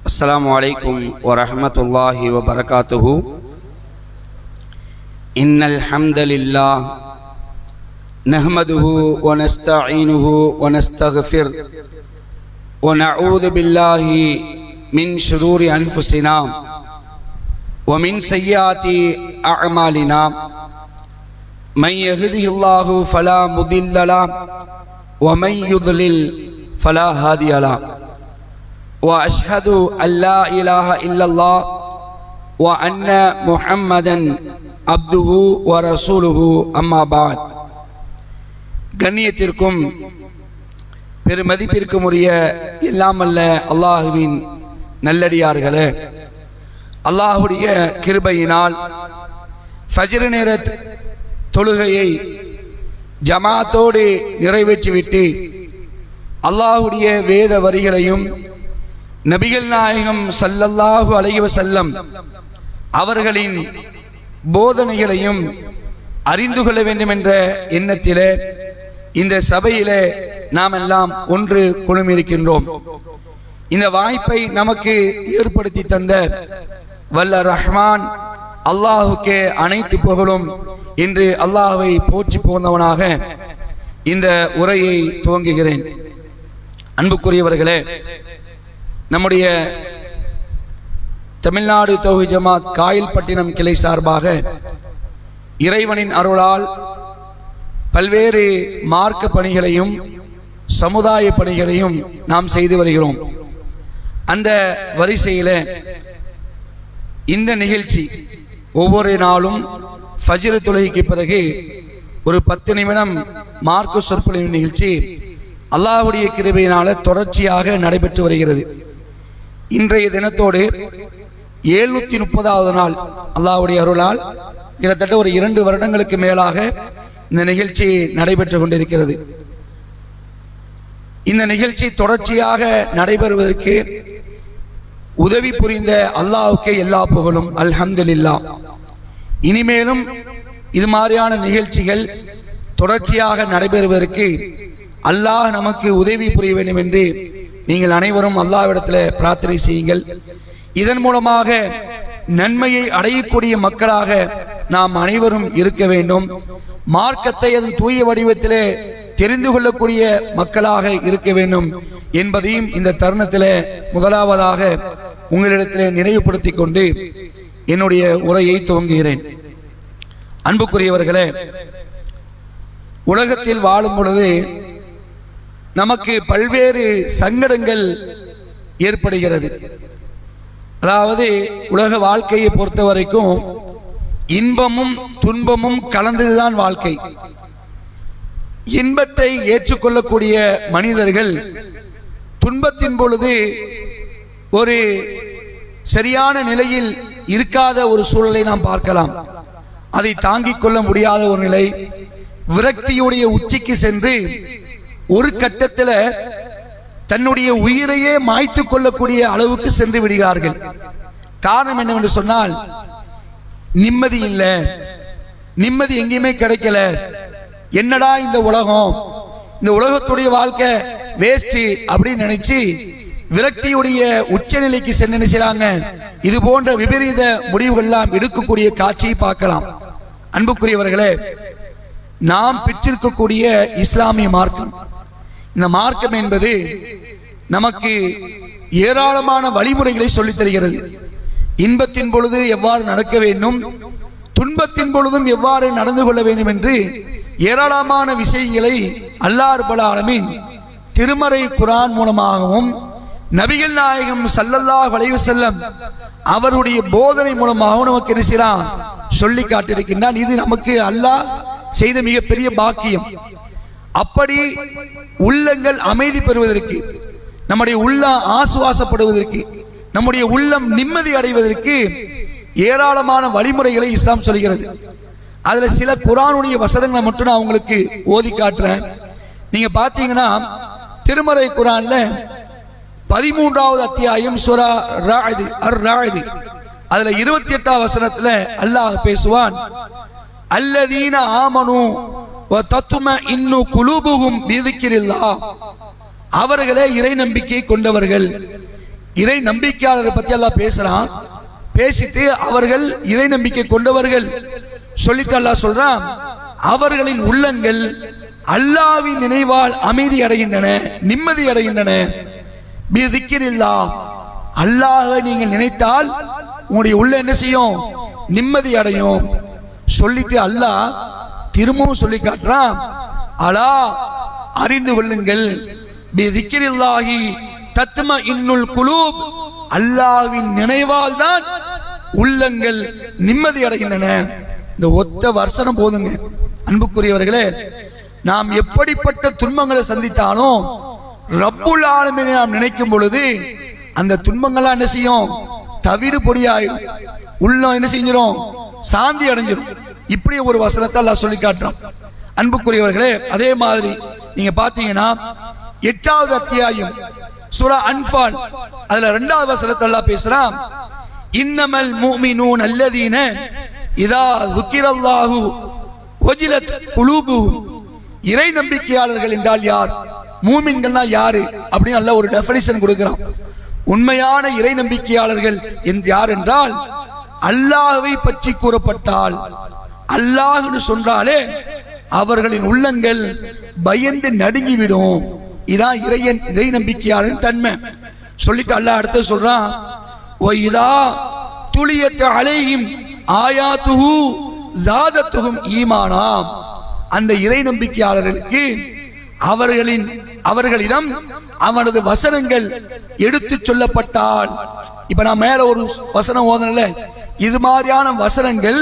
अस्सलामु अलैकुम वरहमतुल्लाहि वबरकातुहु। इन्नल हम्दलिल्लाह नहमदुहु व नस्तईनुहु व नस्तगफिर व नऊज़ु बिल्लाहि मिन शुरूरि अनफुसिना व मिन सय्यिआति अअमालिना मन यहदिहिल्लाहु फला मुदिल्ल लहु व मन युद्लिल फला हादिय लहु व अशहदु अल्ला इलाहा इल्लल्लाह व अन्न मुहम्मदन अब्दुहु व रसूलुहु अम्मा बाद। கண்ணியத்திற்கும் பெருமதிப்பிற்கும் உரிய எல்லாம் அல்ல அல்லாஹுவின் நல்லடியார்களே, அல்லாஹுடைய கிருபையினால் ஃபஜ்ர் நேர தொழுகையை ஜமாத்தோடு நிறைவேற்றிவிட்டு அல்லாஹுடைய வேத வரிகளையும் நபிகள் நாயகம் ஸல்லல்லாஹு அலைஹி வஸல்லம் அவர்களின் போதனைகளையும் அறிந்து கொள்ள வேண்டும் என்ற எண்ணத்திலே இந்த சபையிலே நாம் எல்லாம் ஒன்று குழுமியிருக்கின்றோம். இந்த வாய்ப்பை நமக்கு ஏற்படுத்தி தந்த வல்ல ரஹ்மான் அல்லாஹுக்கே அனைத்து புகழும் என்று அல்லாஹ்வை போற்றி போந்தவனாக இந்த உரையை துவங்குகிறேன். அன்புக்குரியவர்களே, நம்முடைய தமிழ்நாடு தௌஹீத் ஜமாத் காயல்பட்டினம் கிளை சார்பாக இறைவனின் அருளால் பல்வேறு மார்க்க பணிகளையும் சமுதாய பணிகளையும் நாம் செய்து வருகிறோம். அந்த வரிசையில் இந்த நிகழ்ச்சி ஒவ்வொரு நாளும் ஃபஜ்ர் தொழுகைக்கு பிறகு ஒரு 10 நிமிடம் மார்க்க சொற்பொழிவு நிகழ்ச்சி அல்லாஹ்வுடைய கிருபையினால தொடர்ச்சியாக நடைபெற்று வருகிறது. இன்றைய தினத்தோடு 730வது நாள் அல்லாஹ்வுடைய அருளால் கிட்டத்தட்ட ஒரு 2 வருடங்களுக்கு மேலாக இந்த நிகழ்ச்சி நடைபெற்று கொண்டிருக்கிறது. இந்த நிகழ்ச்சி தொடர்ச்சியாக நடைபெறுவதற்கு உதவி புரிந்த அல்லாஹ்வுக்கே எல்லா புகழும், அல்ஹம்துலில்லாஹ். இனிமேலும் இது மாதிரியான நிகழ்ச்சிகள் தொடர்ச்சியாக நடைபெறுவதற்கு அல்லாஹ் நமக்கு உதவி புரிய வேண்டும் என்று நீங்கள் அனைவரும் அல்லாஹ்விடத்தில் பிரார்த்தனை செய்யுங்கள். இதன் மூலமாக நன்மையை அடையக்கூடிய மக்களாக நாம் அனைவரும் இருக்க வேண்டும். மார்க்கத்தை அதன் தூய வடிவத்திலே தெரிந்து கொள்ளக்கூடிய மக்களாக இருக்க வேண்டும் என்பதையும் இந்த தருணத்தில் முதலாவதாக உங்களிடத்தில் நினைவுபடுத்தி கொண்டு என்னுடைய உரையை துவங்குகிறேன். அன்புக்குரியவர்களே, உலகத்தில் வாழும் பொழுது நமக்கு பல்வேறு சங்கடங்கள் ஏற்படுகிறது. அதாவது உலக வாழ்க்கையை பொறுத்த வரைக்கும் இன்பமும் துன்பமும் கலந்ததுதான் வாழ்க்கை. இன்பத்தை ஏற்றுக்கொள்ளக்கூடிய மனிதர்கள் துன்பத்தின் பொழுது ஒரு சரியான நிலையில் இருக்காத ஒரு சூழலை நாம் பார்க்கலாம். அதை தாங்கிக் கொள்ள முடியாத ஒரு நிலை, விரக்தியுடைய உச்சிக்கு சென்று ஒரு கட்டத்தில் தன்னுடைய உயிரையே மாய்த்து கொள்ளக்கூடிய அளவுக்கு சென்று விடுகிறார்கள். காரணம் என்னவென்று சொன்னால், நிம்மதி இல்லை, நிம்மதி எங்கேயுமே கிடைக்கல, என்னடா இந்த உலகம், இந்த உலகத்துடைய வாழ்க்கை வேஸ்ட் அப்படின்னு நினைச்சு விரக்தியுடைய உச்சநிலைக்கு சென்று நினைச்சாங்க. இது போன்ற விபரீத முடிவுகள்லாம் எடுக்கக்கூடிய காட்சியை பார்க்கலாம். அன்புக்குரியவர்களே, நாம் பெற்றிருக்கக்கூடிய இஸ்லாமிய மார்க்கம், இந்த மார்க்கம் என்பது நமக்கு ஏராளமான வழிமுறைகளை சொல்லித் தருகிறது. இன்பத்தின் பொழுது எவ்வாறு நடக்க வேண்டும், துன்பத்தின் பொழுதும் எவ்வாறு நடந்து கொள்ள வேண்டும் என்று ஏராளமான விஷயங்களை அல்லாஹ் ரப்பல் ஆலமீன் திருமறை குர்ஆன் மூலமாகவும் நபிகள் நாயகம் ஸல்லல்லாஹு அலைஹி வஸல்லம் அவருடைய போதனை மூலமாகவும் நமக்கு என்ன செய்றான், சொல்லி காட்டியிருக்கின்றான். இது நமக்கு அல்லாஹ் செய்த மிகப்பெரிய பாக்கியம். அப்படி உள்ளங்கள் அமைதி பெறுவதற்கு, நம்முடைய உள்ளம் ஆசுவாசப்படுவதற்கு, நம்முடைய உள்ளம் நிம்மதி அடைவதற்கு ஏராளமான வழிமுறைகளை இஸ்லாம் சொல்கிறது. அதுல சில குர்ஆனுடைய வசனங்களை மட்டும் நான் உங்களுக்கு ஓதி காட்டுறேன். நீங்க பாத்தீங்கன்னா திருமறை குர்ஆன்ல 13வது அத்தியாயம் சூரா ராஅத் அதுல 28வது வசனத்துல அல்லாஹ் பேசுவான், அல்லதீன ஆமனு வ தத்மஇன்னு குலூபுஹும் பிதிக்ரில்லாஹ், அவர்களே இறை நம்பிக்கை கொண்டவர்கள், இறை நம்பிக்கையாளரை பத்தி அல்லாஹ் பேசுறான். பேசிட்டு அவர்கள் இறை நம்பிக்கை கொண்டவர்கள் சொல்லிட்டு அல்லாஹ் சொல்றான், அவர்களின் உள்ளங்கள் அல்லாஹ்வின் நினைவால் அமைதி அடைகின்றன, நிம்மதி அடைகின்றன. பிதிக்ரில்லாஹ், அல்லாஹ்வை நீங்கள் நினைத்தால் உங்களுடைய உள்ள என்ன செய்யும்? நிம்மதி அடையும். சொல்லிட்டு அல்லாஹ் திரும்பவும் சொல்லி காட்டுறான், அலா அறிந்து கொள்ளுங்கள், பிதிக்ரில்லாஹி தத்மஇன்னுல் குலூப், அல்லாஹ்வின் நினைவால் தான் உள்ளங்கள் நிம்மதி அடைகின்றன. இந்த ஒத்த வசனம் போதுங்க. அன்புக்குரியவர்களே, நாம் எப்படிப்பட்ட துன்பங்களை சந்தித்தாலும் ரப்புல் ஆலமீனை நாம் நினைக்கும் பொழுது அந்த துன்பங்கள்லாம் என்ன செய்யும்? தவிடு பொடியாயிடும். உள்ளம் என்ன செஞ்சிடும்? சாந்தி அடைஞ்சிடும். இப்படி ஒரு வசனத்தை அல்லாஹ் சொல்லி காட்டுறான். அன்புக்குரியவர்களே, அதே மாதிரி நீங்க பாத்தீங்கன்னா 8வது அத்தியாயம் சூரா அன்ஃபால், அதுல 2வது வசனத்தை அல்லாஹ் பேசுறான், இன்னமல் முஃமினூன் அல்லதீன இதா ذுக்கிரல்லாஹு வஜிலத் குலூபுஹும். இறை நம்பிக்கையாளர்கள் என்றால் யார்? மூமின்கள்னா யாரு அப்படின்னு அல்லாஹ் ஒரு டெஃபினிஷன் கொடுக்கிறான். உண்மையான இறை நம்பிக்கையாளர்கள் யார் என்றால், அல்லாஹ்வை பற்றி கூறப்பட்டால், அல்லாஹ்னு சொன்னாலே அவர்களின் உள்ளங்கள் பயந்து நடுங்கிவிடும். இதான் இறை நம்பிக்கையாளரின் தன்மை. சொல்லிட்டு அல்லாஹ் அடுத்து சொல்றான், ஒய்தா துலியத் அலைஹிம் ஆயாத்துஹு ஜாதத்துஹும் ஈமானா. அந்த இறை நம்பிக்கையாளர்களுக்கு அவர்களிடம் அவனது வசனங்கள் எடுத்து சொல்லப்பட்டால், இப்ப நான் மேல ஒரு வசனம் ஓதனல, இது மாதிரியான வசனங்கள்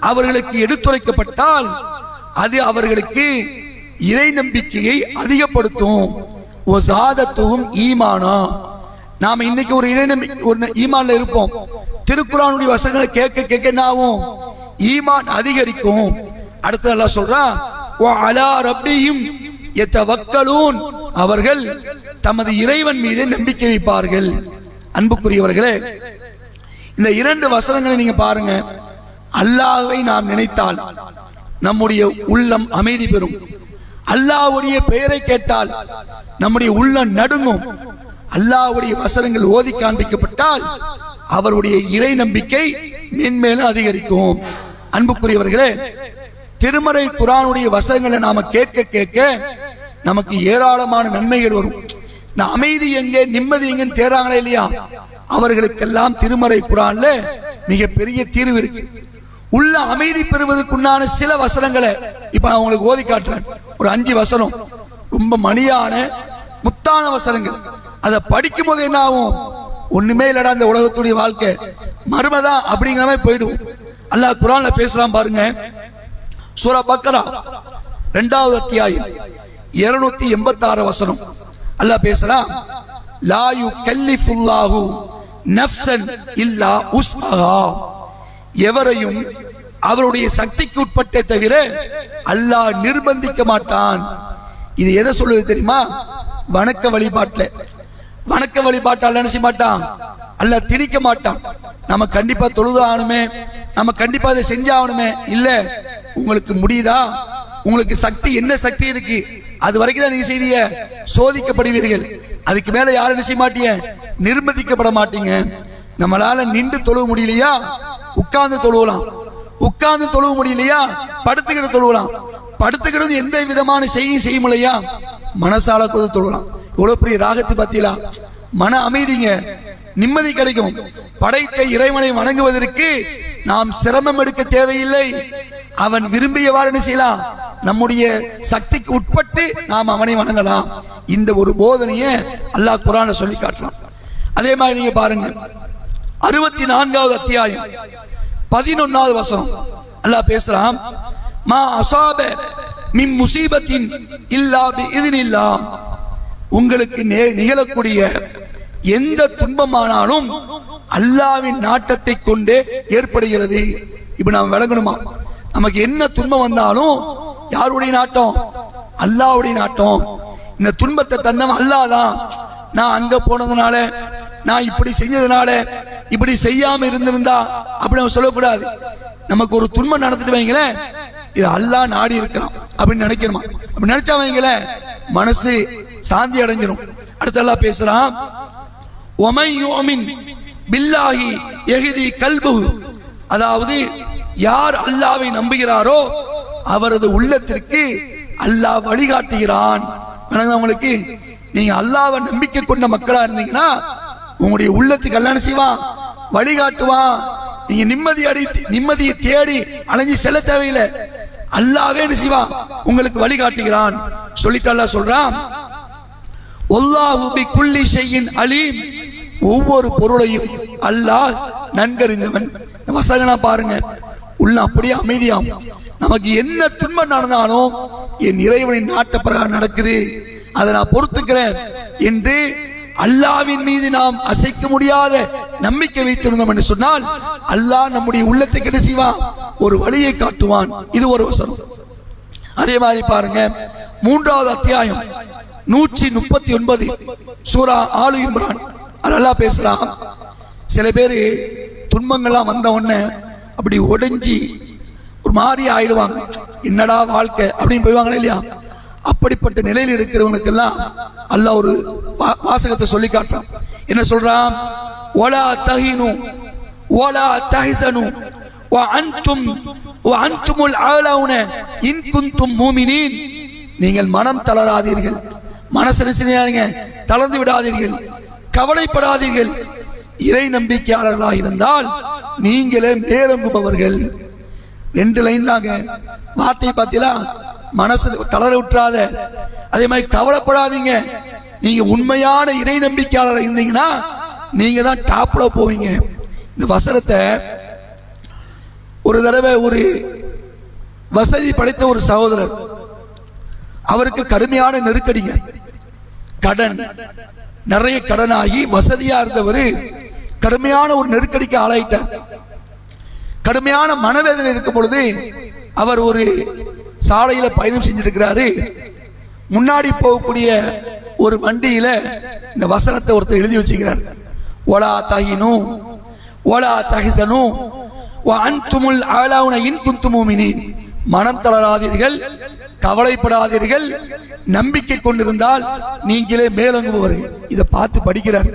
அவர்களுக்கு எடுத்துரைக்கப்பட்டால் அது அவர்களுக்கு இறை நம்பிக்கையை அதிகப்படுத்தும். ஒசாதத்துவும் ஈமானா. நாம இன்னைக்கு ஒரு இறை நம்பிக்கை ஒரு ஈமான்ல இருப்போம். திருக்குர்ஆனுடைய வசனங்களை கேட்க கேட்க என்ன ஆகும்? ஈமான் அதிகரிக்கும். அடுத்து அல்லாஹ் சொல்றான், வ அலா ரப்பிஹிம் யதவக்கலூன், அவர்கள் தமது இறைவன் மீது நம்பிக்கை வைப்பார்கள். அன்புக்குரியவர்களே, இந்த 2 வசனங்களை நீங்க பாருங்க. அல்லாஹ்வை நாம் நினைத்தால் நம்முடைய உள்ளம் அமைதி பெறும். அல்லாஹ்வுடைய பெயரை கேட்டால் நம்முடைய உள்ளம் நடுங்கும். அல்லாஹ்வுடைய வசனங்கள் ஓதி காண்பிக்கப்பட்டால் அவருடைய இறை நம்பிக்கை மென்மேலும் அதிகரிக்கும். அன்புக்குரியவர்களே, திருமறை குர்ஆனுடைய வசனங்களை நாம கேட்க கேட்க நமக்கு ஏராளமான நன்மைகள் வரும். இந்த அமைதி எங்கே, நிம்மதி எங்கன்னு தேறாங்களே இல்லையா, அவர்களுக்கெல்லாம் திருமறை குர்ஆன்ல மிகப்பெரிய தீர்வு இருக்கு. உள்ள அமைதி பெறுவதற்குண்டான சில வசனங்களை இப்ப நான் உங்களுக்கு ஓதி காட்டுறேன். ஒரு 5 வசனம், ரொம்ப மணியான முத்தான வசனங்கள். அதை படிக்கும் போது என்ன ஆகும்? ஒண்ணுமே இல்லடா இந்த உலகத்துடைய வாழ்க்கை, மர்மதா அப்படிங்கிற மாதிரி போயிடும். அல்லாஹ் குர்ஆன்ல பேசலாம் பாருங்க. சூரா பக்கரா 2வது அத்தியாயம் 286 வசனம் அல்லாஹ் பேசலாம், லா யுகல்லிஃபுல்லாஹு நஃப்ஸன் இல்லா உஸ்அஹா. எவரையும் அவருடைய சக்திக்கு உட்பட்டே தவிர அல்லாஹ் நிர்பந்திக்க மாட்டான். இது எதை சொல்லுது தெரியுமா? வணக்க வழிபாட்டால் என்ன செய்ய மாட்டான்? அல்லாஹ் திணிக்க மாட்டான். நம்ம கண்டிப்பா தொழுது ஆகணுமே, நம்ம கண்டிப்பா அதை செஞ்சாகணுமே. இல்ல, உங்களுக்கு முடியுதா, உங்களுக்கு சக்தி என்ன சக்தி இருக்கு, அது வரைக்கும் தான் நீங்க செய்வீங்க, சோதிக்கப்படுவீர்கள். அதுக்கு மேல யாரும் என்ன செய்ய மாட்டீங்க? நிர்பந்திக்கப்பட மாட்டீங்க. நம்மளால நின்று தொழுவ முடியலையா, உட்கார்ந்து தொழுவலாம். உட்கார்ந்து தொழுவ முடியலையா, படுத்துக்கிட்டு தொழுவலாம். படுத்துக்கிறது எந்த விதமான செய்ய முடியலையா, மனசால கூட தொழுவலாம். இவ்வளவு பெரிய ராகத்து பத்திலா, மன அமைதிங்க, நிம்மதி கிடைக்கும். படைத்த இறைவனை வணங்குவதற்கு நாம் சிரமம் எடுக்க தேவையில்லை. அவன் விரும்பியவாறு என்ன செய்யலாம்? நம்முடைய சக்திக்கு உட்பட்டு நாம் அவனை வணங்கலாம். இந்த ஒரு போதனையை அல்லாஹ் குர்ஆன்ல சொல்லி காட்டுறான். அதே மாதிரி நீங்க பாருங்க, 64வது அத்தியாயம் 11வது வசனம் அல்லாஹ் பேசுறான், மா அஸாப மின் முஸீபத்தின் இல்லா பிஇذنில்லாஹ். உங்களுக்கு நிகழக்கூடிய எந்த துன்பமானாலும் அல்லாஹ்வின் நாட்டத்தை கொண்டே ஏற்படுகிறது. இப்ப நாம் விளங்கணுமா? நமக்கு என்ன துன்பம் வந்தாலும் யாருடைய நாட்டம்? அல்லாஹ்வுடைய நாட்டம். இந்த துன்பத்தை தந்தவன் அல்லாஹ் தான். நான் அங்க போனதுனால, நான் இப்படி செஞ்சதுனால, இப்படி செய்யாம இருந்திருந்தா அப்படி நம்ம சொல்லக்கூடாது. நமக்கு ஒரு துன்பம் நடந்துட்டு வைங்களேன், இது அல்லாஹ் நாடி இருக்கலாம் அப்படின்னு நினைக்கணுமா? அப்படி நினைச்சா வைங்களேன், மனசு சாந்தி அடைஞ்சிடும். அடுத்து அல்லாஹ் பேசுறான், ومن يؤمن بالله يهدي قلبه, அதாவது யார் அல்லாஹ்வை நம்புகிறாரோ அவரது உள்ளத்திற்கு அல்லாஹ் வழிகாட்டுகிறான். உங்களுக்கு நீங்க அல்லாஹ்வை நம்பிக்கை கொண்ட மக்களா இருந்தீங்கன்னா உங்களுடைய உள்ளத்துக்கு அல்லாஹ் செய்வான், வழிகாட்டுவான். நீங்க நிம்மதியை தேடி அலைஞ்சி செல்ல தேவையில்லை, அல்லாஹ்வே என்ன செய்வான், உங்களுக்கு வழிகாட்டுகிறான். சொல்லிட்டு அல்லாஹ் சொல்றான், வல்லாஹு பிகுல்லி ஷைஇன் அலீம், ஒவ்வொரு பொருளையும் அல்லாஹ் நன்கறிந்தவன். இந்த வசனம் பாருங்க, உள்ள அப்படியே அமைதியாகும். நமக்கு என்ன துன்பம் நடந்தாலும் என் இறைவனின் நாட்ட பிரகாரம் நடக்குது, அதை நான் பொறுத்துக்கிறேன் என்று அல்லாஹ்வின் மீது நாம் அசைக்க முடியாத நம்பிக்கை வைத்திருந்தோம் என்று சொன்னால் அல்லாஹ் நம்முடைய உள்ளத்துக்கு என்ன செய்வான், ஒரு வழியை காட்டுவான். இது ஒரு வசனம். அதே மாதிரி பாருங்க, 3வது அத்தியாயம் 139 சூரா ஆலு இம்ரான். அல்லாஹ் பேசுறான், சில பேர் துன்பங்கள்லாம் வந்த உடனே அப்படி உடைஞ்சி ஒரு மாதிரி ஆயிடுவாங்க, என்னடா வாழ்க்கை அப்படின்னு போய்வாங்களே இல்லையா. அப்படிப்பட்ட நிலையில் இருக்கிறவனுக்கெல்லாம் அல்லாஹ் ஒரு வாசகத்தை சொல்லி காட்டுறான். என்ன சொல்றான், வலா தஹினு வலா தஹ்சனு வ அன்துமுல் ஆலவுன இன் குன்தும் மூமினீன், நீங்கள் மனம் தளராதீர்கள், மனசரிசனையாருங்க, தளர்ந்து விடாதீர்கள், கவலைப்படாதீர்கள், இறை நம்பிக்கையாளர்களாக இருந்தால் நீங்களே மேலோங்குபவர்கள். 2 லைன் தாங்க வார்த்தை பார்த்தீங்களா, மனசு தளர விட்டுறாத, அதே மாதிரி கவலைப்படாதீங்க. நீங்க உண்மையான இறை நம்பிக்கையாளர் இருந்தீங்கன்னா நீங்க தான் டாப்ல போவீங்க. இந்த வசனத்தை ஒரு தடவை ஒரு வசதி படைத்த ஒரு சகோதரர், அவருக்கு கடுமையான நெருக்கடிங்க, கடன், நிறைய கடனாகி வசதியா இருந்தவர் கடுமையான ஒரு நெருக்கடிக்கு ஆளாயிட்டார். கடுமையான மனவேதனை இருக்கும் பொழுது அவர் ஒரு சாலையில பயணம் செஞ்சிருக்கிறாரு. முன்னாடி போகக்கூடிய ஒரு வண்டியில இந்த வசனத்தை ஒருத்தர் எழுதி வச்சுக்கிறார், ஒலா தஹினு ஒலா தஹ்சனு வ அன்துமுல் ஆலவுன இன் குன்தும் மூமினீன், மனம் தளராதீர்கள், கவலைப்படாதீர்கள், நம்பிக்கை கொண்டிருந்தால் நீங்களே மேலோங்குபவர்கள். இதை பார்த்து படிக்கிறார்.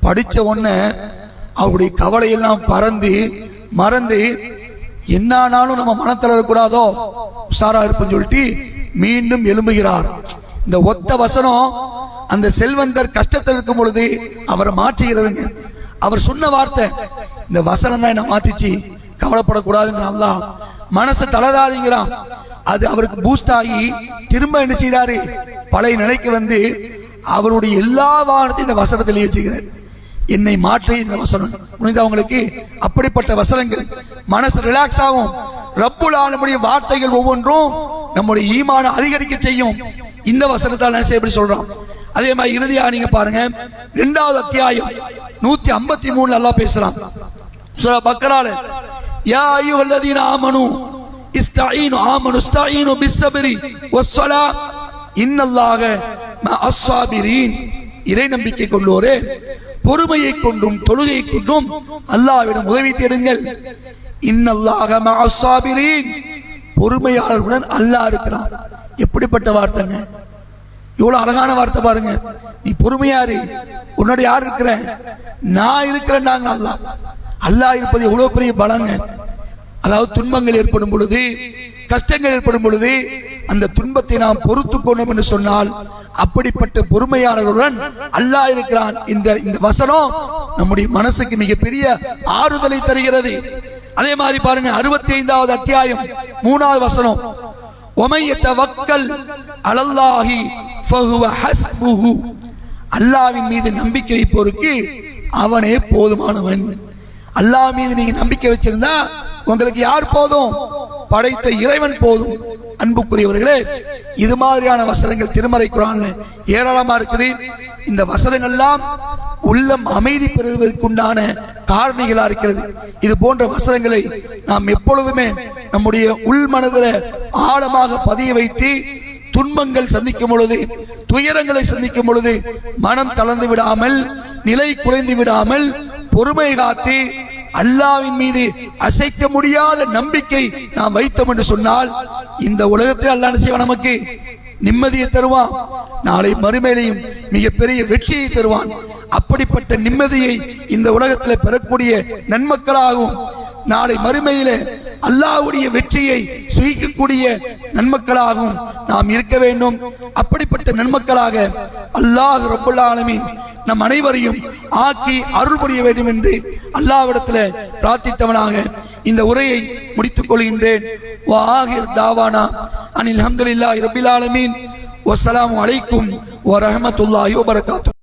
படிச்ச உடனே அவருடைய கவலையெல்லாம் மறந்து என்னானாலும் நம்ம மனம் தளரக்கூடாதோ, உஷாரா இருப்போம் சொல்லிட்டு மீண்டும் எழும்புகிறார். இந்த ஒத்த வசனம் அந்த செல்வந்தர் கஷ்டத்தில் இருக்கும் பொழுது அவரை மாற்றுகிறதுங்க. அவர் சொன்ன வார்த்தை, இந்த வசனம் தான் என்ன மாத்திச்சு, கவலைப்படக்கூடாதுங்க, அல்லாஹ் மனசை தளராதீங்கிறான். அது அவருக்கு பூஸ்ட் ஆகி திரும்ப என்ன செய்யறாரு, பழைய நிலைக்கு வந்து அவருடைய எல்லா வாகனத்தையும் இந்த வசனத்தில் வச்சுக்கிறார். என்னை மாற்றி இந்த வசனம் அவங்களுக்கு அப்படிப்பட்ட வசனங்கள் மனசு ரிலாக்ஸ் ஆகும். ரப்புல் ஆலமீனுடைய வார்த்தைகள் ஒவ்வொன்றும் நம்முடைய ஈமான அதிகரிக்க செய்யும். இந்த வசனத்தால் நினைச்சு எப்படி சொல்றோம். அதே மாதிரி இறுதியா நீங்க பாருங்க, 2வது அத்தியாயம் 153 அல்லாஹ் பேசுறான் சூரா பக்கரால, யா அய்யுஹல்லதீன ஆமனு இஸ்தஈனு பிஸ்ஸப்ரி வஸ்ஸலா இன்னல்லாஹ மஅஸ் ஸாபிரீன், இறை நம்பிக்கை கொண்டோரே பொறுமையை கொண்டும் தொழுகை கொண்டும் அல்லாஹ்விடம் உதவி தேடுங்கள். இன்னல்லாஹ மஅஸ் ஸாபிரீன், பொறுமையாளர்களுடன் அல்லாஹ் இருக்கிறான். எப்படிப்பட்ட வார்த்தைங்க, எவ்வளவு அழகான வார்த்தை பாருங்க. நீ பொறுமையாரு, உன்னோட யார் இருக்கிற, நான் இருக்கிறேன். அல்லாஹ் இருப்பது எவ்வளவு பெரிய பலங்க. அதாவது துன்பங்கள் ஏற்படும் பொழுது, கஷ்டங்கள் ஏற்படும் பொழுது அந்த துன்பத்தை நாம் பொறுத்து கொண்டோம் என்று சொன்னால் அப்படிப்பட்ட பொறுமையாளர்களுடன் அல்லாஹ் இருக்கிறான் என்ற இந்த வசனம் நம்முடைய மனசுக்கு மிகப்பெரிய ஆறுதலை தருகிறது. அதே மாதிரி பாருங்க, 65வது அத்தியாயம் 3வது வசனம், ஒமை யதவக்கல் அலல்லாஹி ஃபஹுவ ஹஸ்புஹு, அல்லாஹ்வின் மீது நம்பிக்கை வைப்போருக்கு அவனே போதுமானவன். அல்லாஹ் மீது நீங்க நம்பிக்கை வச்சிருந்தா உங்களுக்கு யார் போதும், படைத்த இறைவன் போதும். அன்புக்குரியவர்களே, இது மாதிரியான வசனங்கள் திருமறை குர்ஆன்ல ஏராளமா இருக்குது. இந்த வசனங்கள்லாம் உள்ளம் அமைதி பெறுவதற்குண்டான காரணிகளா இருக்கிறது. இது போன்ற வசனங்களை நாம் எப்பொழுதுமே நம்முடைய உள் மனதில் ஆழமாக பதிய வைத்து துன்பங்கள் சந்திக்கும் பொழுது, துயரங்களை சந்திக்கும் பொழுது மனம் தளர்ந்து விடாமல், நிலை குலைந்து விடாமல், பொறுமை காத்து அல்லாஹ்வின் மீது அசைக்க முடியாத நம்பிக்கை நாம் வைத்தோம் என்று சொன்னால் இந்த உலகத்தில் அல்லாஹ் செய்வான், நமக்கு நிம்மதியை தருவான், நாளை மறுமையிலையும் மிகப்பெரிய வெற்றியை தருவான். அப்படிப்பட்ட நிம்மதியை இந்த உலகத்தில் பெறக்கூடிய நன்மக்களாகவும் நாளை மறுமையிலே அல்லாஹ்வுடைய வெற்றியை சுகிக்கக்கூடிய நன்மக்களாகவும் நாம் இருக்க வேண்டும். அப்படிப்பட்ட நன்மக்களாக அல்லாஹ் ரப்பல் ஆலமீன் நம் அனைவரையும் ஆக்கி அருள் புரிய வேண்டும் என்று அல்லாஹ்விடத்தில் பிரார்த்தித்தவனாக இந்த உரையை முடித்துக் கொள்கின்றேன். வா ஆகிர் தாவானா அனில் ஹம்துலில்லாஹி ரப்பில் ஆலமீன். வஸ்ஸலாமு அலைக்கும் வரஹ்மத்துல்லாஹி வபரகாத்துஹு.